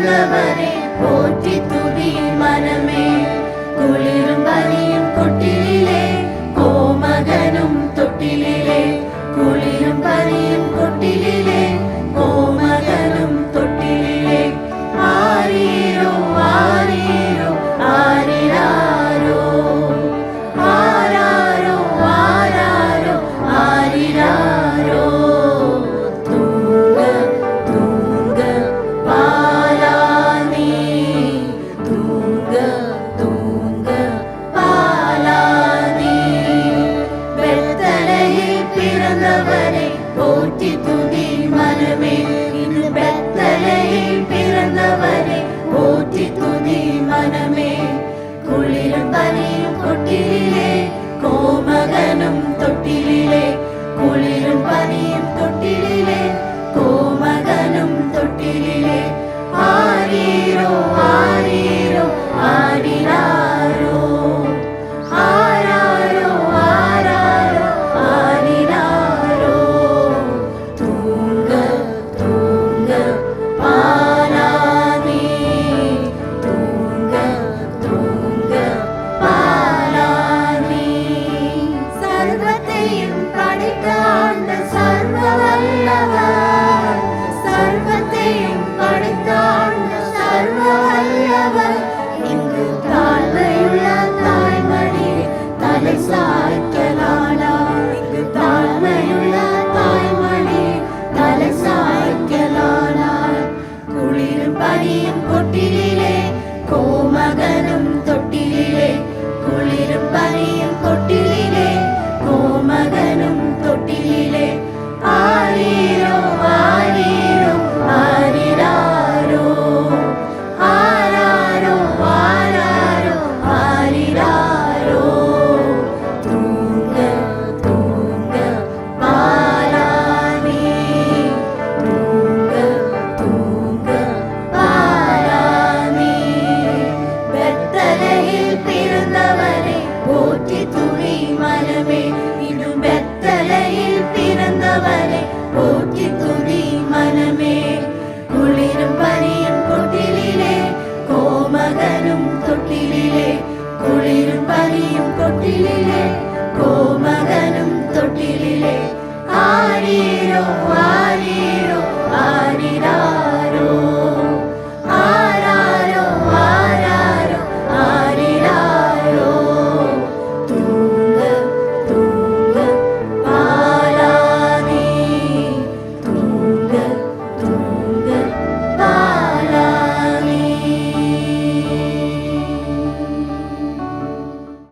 பிறந்தவரே போற்றி துதி மனமே. குளிரும் பனியும் கொட்டிலே கோமகனும் தொட்டிலே, குளிரும் பனியும் கொட்டிலே கோமகனும் தொட்டிலே. ஆரீரோ ஆரீரோ ஆரிராரோ, ஆராரோ ஆராரோ ஆரிராரோ. தூங்க தூங்க பாலானே, தூங்க தூங்க பாலானே. பெத்தலையில் பிறந்தவரே போற்றி துதி மனமே. இது பெத்தலையில் பிறந்தவரே போற்றி துதி மனமே. குளிரும் பனியும் கொட்டிலே கோமகனும் தொட்டிலே, குளிரும் பனியும் தொட்டிலே கோமகனும் தொட்டிலே. ஆரீரோ ஆரீரோ ஆரிராரோ, ஆராரோ ஆராரோ ஆரிராரோ. தூங்க தூங்க பாலானே, தூங்க தூங்க பாலானே. சர்வத்தையும் படைத்த ஆண்ட சர்வ வல்லவர், சர்வத்தையும் படைத்த ஆண்ட சர்வ வல்லவர். இங்கு தாழ்மையுள்ள தாய்மடி தலை சாய்க்கலானார், இங்கு தாழ்மையுள்ள தாய்மடி தலை சாய்க்கலானார். குளிரும் பனியும் கொட்டிலே கோமகனும் தொட்டிலே, குளிரும் பனியும் கொட்டிலே கோமகனும் தொட்டிலே. ஆரீரோ ஆரீரோ ஆரிராரோ, ஆராரோ ஆராரோ ஆரிராரோ. தூங்க தூங்க பாலானே, தூங்க தூங்க பாலானே. பெத்தலையில் பிறந்தவரே போற்றி துதி மனமே. இது பெத்தலையில் பிறந்தவரே போற்றி துதி மனமே. குளிரும் பனியும் கொட்டிலே கோமகனும் தொட்டிலே, குளிரும் பனியும் கொட்டிலே கோமகனும் தொட்டிலே. ஆரீரோ